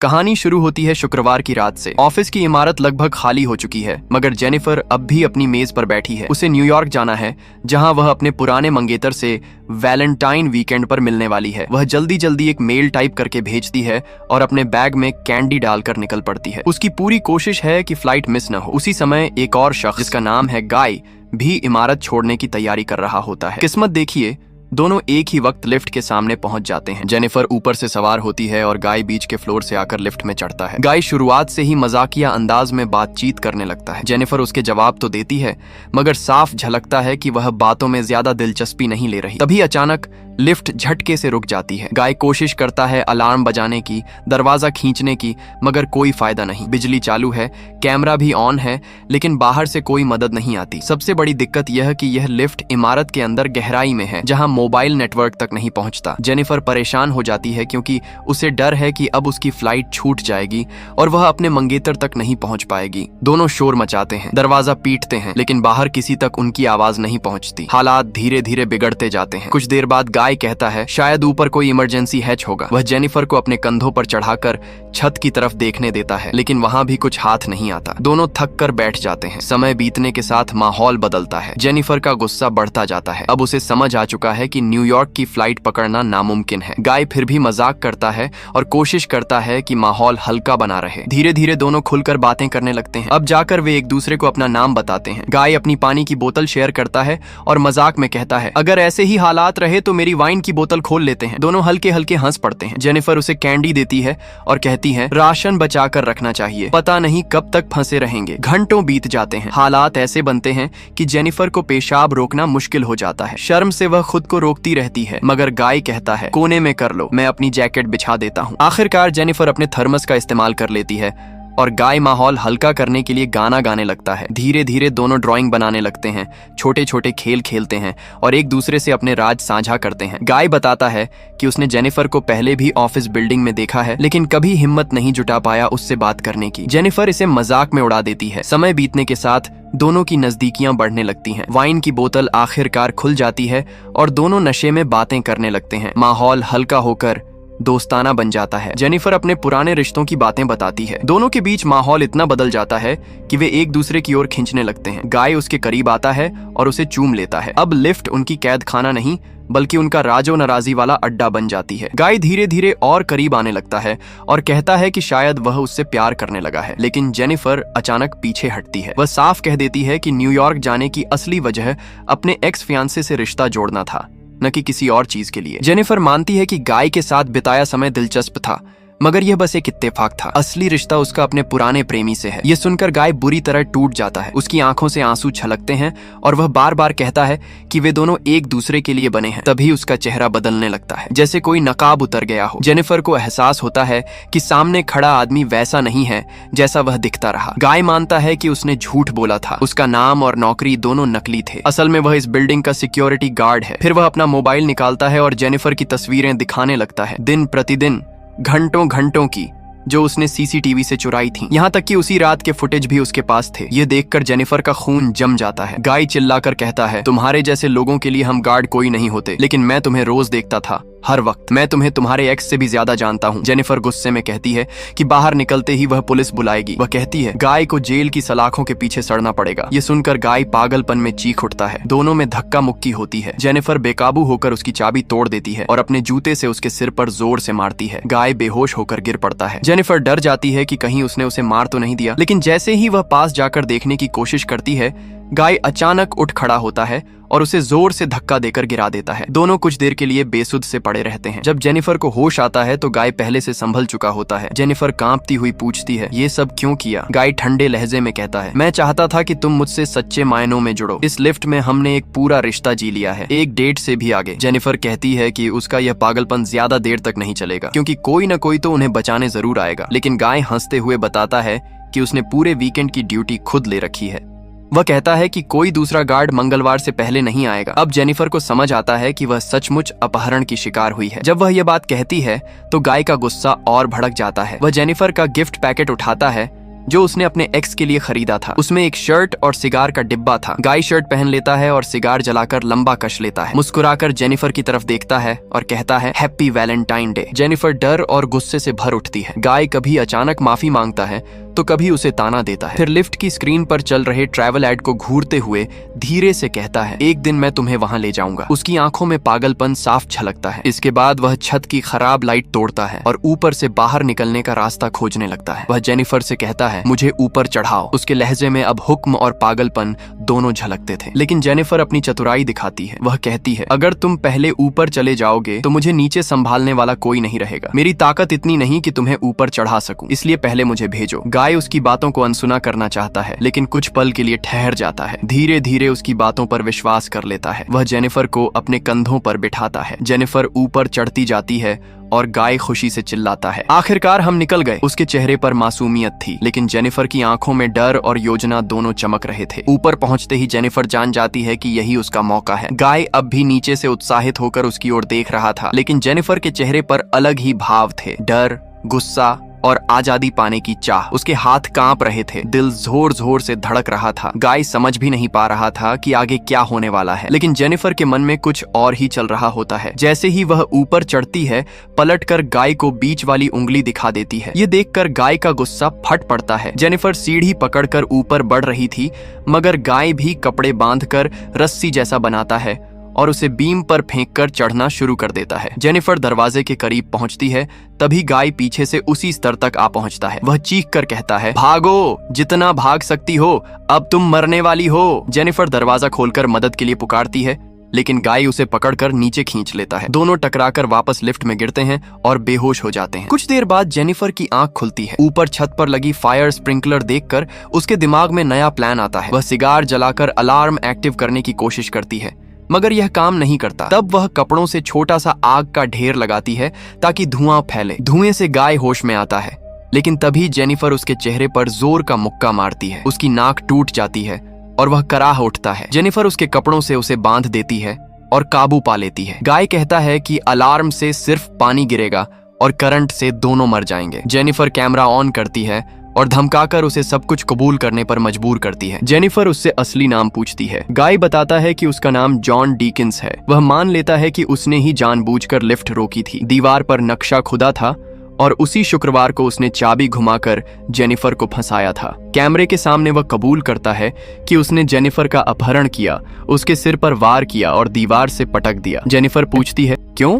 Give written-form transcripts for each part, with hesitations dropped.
कहानी शुरू होती है शुक्रवार की रात से। ऑफिस की इमारत लगभग खाली हो चुकी है, मगर जेनिफर अब भी अपनी मेज पर बैठी है। उसे न्यूयॉर्क जाना है, जहां वह अपने पुराने मंगेतर से वैलेंटाइन वीकेंड पर मिलने वाली है। वह जल्दी जल्दी एक मेल टाइप करके भेजती है और अपने बैग में कैंडी डालकर निकल पड़ती है। उसकी पूरी कोशिश है कि फ्लाइट मिस न हो। उसी समय एक और शख्स, जिसका नाम है गाय, भी इमारत छोड़ने की तैयारी कर रहा होता है। किस्मत देखिए, दोनों एक ही वक्त लिफ्ट के सामने पहुंच जाते हैं। जेनिफर ऊपर से सवार होती है और गाय बीच के फ्लोर से आकर लिफ्ट में चढ़ता है। गाय शुरुआत से ही मजाकिया अंदाज में बातचीत करने लगता है। जेनिफर उसके जवाब तो देती है, मगर साफ झलकता है कि वह बातों में ज्यादा दिलचस्पी नहीं ले रही। तभी अचानक लिफ्ट झटके से रुक जाती है। गाय कोशिश करता है अलार्म बजाने की, दरवाजा खींचने की, मगर कोई फायदा नहीं। बिजली चालू है, कैमरा भी ऑन है, लेकिन बाहर से कोई मदद नहीं आती। सबसे बड़ी दिक्कत यह कि यह लिफ्ट इमारत के अंदर गहराई में है, जहां मोबाइल नेटवर्क तक नहीं पहुंचता। जेनिफर परेशान हो जाती है, क्योंकि उसे डर है कि अब उसकी फ्लाइट छूट जाएगी और वह अपने मंगेतर तक नहीं पहुंच पाएगी। दोनों शोर मचाते हैं, दरवाजा पीटते हैं, लेकिन बाहर किसी तक उनकी आवाज नहीं पहुंचती। हालात धीरे धीरे बिगड़ते जाते हैं। कुछ देर बाद गाय कहता है, शायद ऊपर कोई इमरजेंसी हैच होगा। वह जेनिफर को अपने कंधों पर चढ़ाकर छत की तरफ देखने देता है, लेकिन वहां भी कुछ हाथ नहीं आता। दोनों थक कर बैठ जाते हैं। समय बीतने के साथ माहौल बदलता है। जेनिफर का गुस्सा बढ़ता जाता है। अब उसे समझ आ चुका है कि न्यूयॉर्क की फ्लाइट पकड़ना नामुमकिन है। गाय फिर भी मजाक करता है और कोशिश करता है कि माहौल हल्का बना रहे। धीरे धीरे दोनों खुलकर बातें करने लगते हैं। अब जाकर वे एक दूसरे को अपना नाम बताते हैं। गाय अपनी पानी की बोतल शेयर करता है और मजाक में कहता है, अगर ऐसे ही हालात रहे तो मेरी वाइन की बोतल खोल लेते हैं। दोनों हल्के हल्के हंस पड़ते हैं। जेनिफर उसे कैंडी देती है और कहती है, राशन बचा कर रखना चाहिए, पता नहीं कब तक फंसे रहेंगे। घंटों बीत जाते हैं। हालात ऐसे बनते हैं कि जेनिफर को पेशाब रोकना मुश्किल हो जाता है। शर्म से वह खुद को रोकती रहती है, मगर गाय कहता है, कोने में कर लो, मैं अपनी जैकेट बिछा देता हूँ। आखिरकार जेनिफर अपने थर्मस का इस्तेमाल कर लेती है और गाय माहौल हल्का करने के लिए गाना गाने लगता है। धीरे धीरे दोनों ड्राइंग बनाने लगते हैं, छोटे छोटे खेल खेलते हैं और एक दूसरे से अपने राज साझा करते हैं। गाय बताता है कि उसने जेनिफर को पहले भी ऑफिस बिल्डिंग में देखा है, लेकिन कभी हिम्मत नहीं जुटा पाया उससे बात करने की। जेनिफर इसे मजाक में उड़ा देती है। समय बीतने के साथ दोनों की नजदीकियां बढ़ने लगती हैं। वाइन की बोतल आखिरकार खुल जाती है और दोनों नशे में बातें करने लगते हैं। माहौल हल्का होकर दोस्ताना बन जाता है। जेनिफर अपने पुराने रिश्तों की बातें बताती है। दोनों के बीच माहौल इतना बदल जाता है कि वे एक दूसरे की ओर खींचने लगते हैं। गाय उसके करीब आता है और उसे चूम लेता है। अब लिफ्ट उनकी कैद खाना नहीं, बल्कि उनका राजो नाराजी वाला अड्डा बन जाती है। गाय धीरे धीरे और करीब आने लगता है और कहता है कि शायद वह उससे प्यार करने लगा है, लेकिन जेनिफर अचानक पीछे हटती है। वह साफ कह देती है कि न्यूयॉर्क जाने की असली वजह अपने एक्स फियांसे से रिश्ता जोड़ना था, न कि किसी और चीज के लिए। जेनिफर मानती है कि गाय के साथ बिताया समय दिलचस्प था, मगर यह बस एक इत्तेफाक था। असली रिश्ता उसका अपने पुराने प्रेमी से है। यह सुनकर गाय बुरी तरह टूट जाता है। उसकी आंखों से आंसू छलकते हैं और वह बार बार कहता है कि वे दोनों एक दूसरे के लिए बने हैं। तभी उसका चेहरा बदलने लगता है, जैसे कोई नकाब उतर गया हो। जेनिफर को एहसास होता है कि सामने खड़ा आदमी वैसा नहीं है जैसा वह दिखता रहा। गाय मानता है कि उसने झूठ बोला था। उसका नाम और नौकरी दोनों नकली थे। असल में वह इस बिल्डिंग का सिक्योरिटी गार्ड है। फिर वह अपना मोबाइल निकालता है और जेनिफर की तस्वीरें दिखाने लगता है, दिन प्रतिदिन, घंटों घंटों की, जो उसने सीसीटीवी से चुराई थी। यहाँ तक कि उसी रात के फुटेज भी उसके पास थे। ये देखकर जेनिफर का खून जम जाता है। गाय चिल्लाकर कहता है, तुम्हारे जैसे लोगों के लिए हम गार्ड कोई नहीं होते, लेकिन मैं तुम्हें रोज देखता था, हर वक्त। मैं तुम्हें तुम्हारे एक्स से भी ज्यादा जानता हूँ। जेनिफर गुस्से में कहती है कि बाहर निकलते ही वह पुलिस बुलाएगी। वह कहती है, गाय को जेल की सलाखों के पीछे सड़ना पड़ेगा। ये सुनकर गाय पागलपन में चीख उठता है। दोनों में धक्का मुक्की होती है। जेनिफर बेकाबू होकर उसकी चाबी तोड़ देती है और अपने जूते से उसके सिर पर जोर से मारती है। गाय बेहोश होकर गिर पड़ता है। जेनिफर डर जाती है कि कहीं उसने उसे मार तो नहीं दिया, लेकिन जैसे ही वह पास जाकर देखने की कोशिश करती है, गाय अचानक उठ खड़ा होता है और उसे जोर से धक्का देकर गिरा देता है। दोनों कुछ देर के लिए बेसुध से पड़े रहते हैं। जब जेनिफर को होश आता है तो गाय पहले से संभल चुका होता है। जेनिफर कांपती हुई पूछती है, ये सब क्यों किया? गाय ठंडे लहजे में कहता है, मैं चाहता था कि तुम मुझसे सच्चे मायनों में जुड़ो। इस लिफ्ट में हमने एक पूरा रिश्ता जी लिया है, एक डेट से भी आगे। जेनिफर कहती है कि उसका यह पागलपन ज्यादा देर तक नहीं चलेगा, क्योंकि कोई न कोई तो उन्हें बचाने जरूर आएगा। लेकिन गाय हंसते हुए बताता है कि उसने पूरे वीकेंड की ड्यूटी खुद ले रखी है। वह कहता है कि कोई दूसरा गार्ड मंगलवार से पहले नहीं आएगा। अब जेनिफर को समझ आता है कि वह सचमुच अपहरण की शिकार हुई है। जब वह यह बात कहती है तो गाय का गुस्सा और भड़क जाता है। वह जेनिफर का गिफ्ट पैकेट उठाता है जो उसने अपने एक्स के लिए खरीदा था। उसमें एक शर्ट और सिगार का डिब्बा था। गाय शर्ट पहन लेता है और सिगार जलाकर लंबा कश लेता है। मुस्कुराकर जेनिफर की तरफ देखता है और कहता है हैप्पी वैलेंटाइन डे। जेनिफर डर और गुस्से से भर उठती है। गाय कभी अचानक माफी मांगता है तो कभी उसे ताना देता है। फिर लिफ्ट की स्क्रीन पर चल रहे ट्रैवल एड को घूरते हुए धीरे से कहता है एक दिन मैं तुम्हें वहां ले जाऊंगा। उसकी आंखों में पागलपन साफ झलकता है। इसके बाद वह छत की खराब लाइट तोड़ता है और ऊपर से बाहर निकलने का रास्ता खोजने लगता है। वह जेनिफर से कहता है मुझे ऊपर चढ़ाओ। उसके लहजे में अब हुक्म और पागलपन दोनों झलकते थे। लेकिन जेनिफर अपनी चतुराई दिखाती है। वह कहती है अगर तुम पहले ऊपर चले जाओगे तो मुझे नीचे संभालने वाला कोई नहीं रहेगा। मेरी ताकत इतनी नहीं कि तुम्हें ऊपर चढ़ा सकूं, इसलिए पहले मुझे भेजो। गाय उसकी बातों को अनसुना करना चाहता है लेकिन कुछ पल के लिए ठहर जाता है। धीरे धीरे उसकी बातों पर विश्वास कर लेता है। वह जेनिफर को अपने कंधों पर बिठाता है। जेनिफर ऊपर चढ़ती जाती है और गाय खुशी से चिल्लाता है आखिरकार हम निकल गए। उसके चेहरे पर मासूमियत थी लेकिन जेनिफर की आंखों में डर और योजना दोनों चमक रहे थे। ऊपर पहुंचते ही जेनिफर जान जाती है कि यही उसका मौका है। गाय अब भी नीचे से उत्साहित होकर उसकी ओर देख रहा था लेकिन जेनिफर के चेहरे पर अलग ही भाव थे, डर, गुस्सा और आजादी पाने की चाह। उसके हाथ कांप रहे थे, दिल जोर जोर से धड़क रहा था। गाय समझ भी नहीं पा रहा था कि आगे क्या होने वाला है लेकिन जेनिफर के मन में कुछ और ही चल रहा होता है। जैसे ही वह ऊपर चढ़ती है पलटकर गाय को बीच वाली उंगली दिखा देती है। ये देखकर गाय का गुस्सा फट पड़ता है। जेनिफर सीढ़ी पकड़कर ऊपर बढ़ रही थी मगर गाय भी कपड़े बांधकर रस्सी जैसा बनाता है और उसे बीम पर फेंककर चढ़ना शुरू कर देता है। जेनिफर दरवाजे के करीब पहुंचती है तभी गाय पीछे से उसी स्तर तक आ पहुंचता है। वह चीख कर कहता है भागो, जितना भाग सकती हो, अब तुम मरने वाली हो। जेनिफर दरवाजा खोलकर मदद के लिए पुकारती है लेकिन गाय उसे पकड़कर नीचे खींच लेता है। दोनों टकराकर वापस लिफ्ट में गिरते हैं और बेहोश हो जाते हैं। कुछ देर बाद जेनिफर की आंख खुलती है। ऊपर छत पर लगी फायर स्प्रिंकलर देखकर उसके दिमाग में नया प्लान आता है। वह सिगार जलाकर अलार्म एक्टिव करने की कोशिश करती है मगर यह काम नहीं करता। तब वह कपड़ों से छोटा सा आग का ढेर लगाती है ताकि धुआं फैले। धुएं से गाय होश में आता है लेकिन तभी जेनिफर उसके चेहरे पर जोर का मुक्का मारती है। उसकी नाक टूट जाती है और वह कराह उठता है। जेनिफर उसके कपड़ों से उसे बांध देती है और काबू पा लेती है। गाय कहता है कि अलार्म से सिर्फ पानी गिरेगा और करंट से दोनों मर जाएंगे। जेनिफर कैमरा ऑन करती है और धमकाकर उसे सब कुछ कबूल करने पर मजबूर करती है। जेनिफर उससे असली नाम पूछती है। गाय बताता है कि उसका नाम जॉन डीकिंस है। वह मान लेता है कि उसने ही जानबूझकर लिफ्ट रोकी थी। दीवार पर नक्शा खुदा था और उसी शुक्रवार को उसने चाबी घुमाकर जेनिफर को फंसाया था। कैमरे के सामने वह कबूल करता है कि उसने जेनिफर का अपहरण किया, उसके सिर पर वार किया और दीवार से पटक दिया। जेनिफर पूछती है क्यों?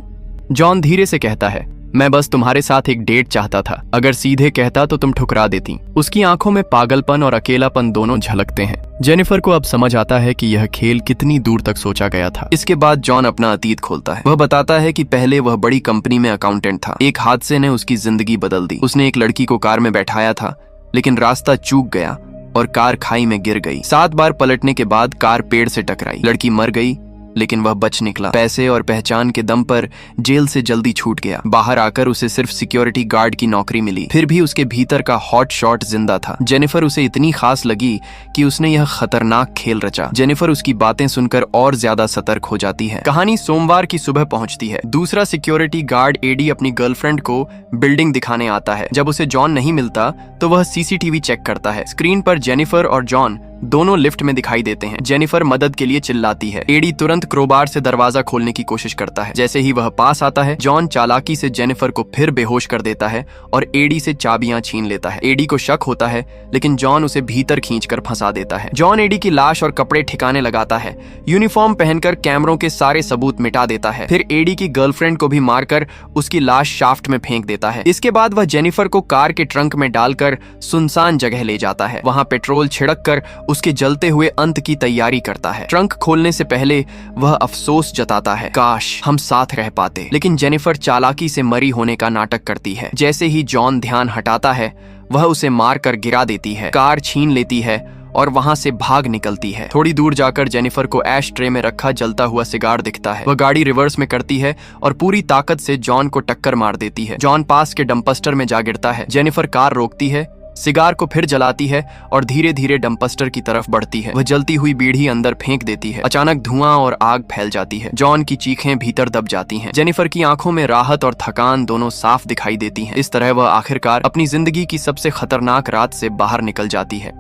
जॉन धीरे से कहता है मैं बस तुम्हारे साथ एक डेट चाहता था। अगर सीधे कहता तो तुम ठुकरा देती। उसकी आंखों में पागलपन और अकेलापन दोनों झलकते हैं। जेनिफर को अब समझ आता है कि यह खेल कितनी दूर तक सोचा गया था। इसके बाद जॉन अपना अतीत खोलता है। वह बताता है कि पहले वह बड़ी कंपनी में अकाउंटेंट था। एक हादसे ने उसकी जिंदगी बदल दी। उसने एक लड़की को कार में बैठाया था लेकिन रास्ता चूक गया और कार खाई में गिर गई। 7 बार पलटने के बाद कार पेड़ से टकराई। लड़की मर गई लेकिन वह बच निकला। पैसे और पहचान के दम पर जेल से जल्दी छूट गया। बाहर आकर उसे सिर्फ सिक्योरिटी गार्ड की नौकरी मिली। फिर भी उसके भीतर का हॉट शॉट जिंदा था। जेनिफर उसे इतनी खास लगी कि उसने यह खतरनाक खेल रचा। जेनिफर उसकी बातें सुनकर और ज्यादा सतर्क हो जाती है। कहानी सोमवार की सुबह पहुंचती है। दूसरा सिक्योरिटी गार्ड एडी अपनी गर्लफ्रेंड को बिल्डिंग दिखाने आता है। जब उसे जॉन नहीं मिलता तो वह सीसीटीवी चेक करता है। स्क्रीन पर जेनिफर और जॉन दोनों लिफ्ट में दिखाई देते हैं। जेनिफर मदद के लिए चिल्लाती है। एडी तुरंत क्रोबार से दरवाजा खोलने की कोशिश करता है। जैसे ही वह पास आता है जॉन चालाकी से जेनिफर को फिर बेहोश कर देता है और एडी से चाबियां छीन लेता है। एडी को शक होता है लेकिन जॉन उसे भीतर खींचकर फंसा देता है। जॉन एडी की लाश और कपड़े ठिकाने लगाता है। यूनिफॉर्म पहनकर कैमरों के सारे सबूत मिटा देता है। फिर एडी की गर्लफ्रेंड को भी मारकर उसकी लाश शाफ्ट में फेंक देता है। इसके बाद वह जेनिफर को कार के ट्रंक में डालकर सुनसान जगह ले जाता है। वहां पेट्रोल छिड़क कर उसके जलते हुए अंत की तैयारी करता है। ट्रंक खोलने से पहले वह अफसोस जताता है, काश हम साथ रह पाते। लेकिन जेनिफर चालाकी से मरी होने का नाटक करती है। जैसे ही जॉन ध्यान हटाता है वह उसे मारकर गिरा देती है, कार छीन लेती है और वहां से भाग निकलती है। थोड़ी दूर जाकर जेनिफर को ऐश ट्रे में रखा जलता हुआ सिगार दिखता है। वह गाड़ी रिवर्स में करती है और पूरी ताकत से जॉन को टक्कर मार देती है। जॉन पास के डंपस्टर में जा गिरता है। जेनिफर कार रोकती है, सिगार को फिर जलाती है और धीरे धीरे डंपस्टर की तरफ बढ़ती है। वह जलती हुई बीड़ी अंदर फेंक देती है। अचानक धुआं और आग फैल जाती है। जॉन की चीखें भीतर दब जाती हैं। जेनिफर की आंखों में राहत और थकान दोनों साफ दिखाई देती हैं। इस तरह वह आखिरकार अपनी जिंदगी की सबसे खतरनाक रात से बाहर निकल जाती है।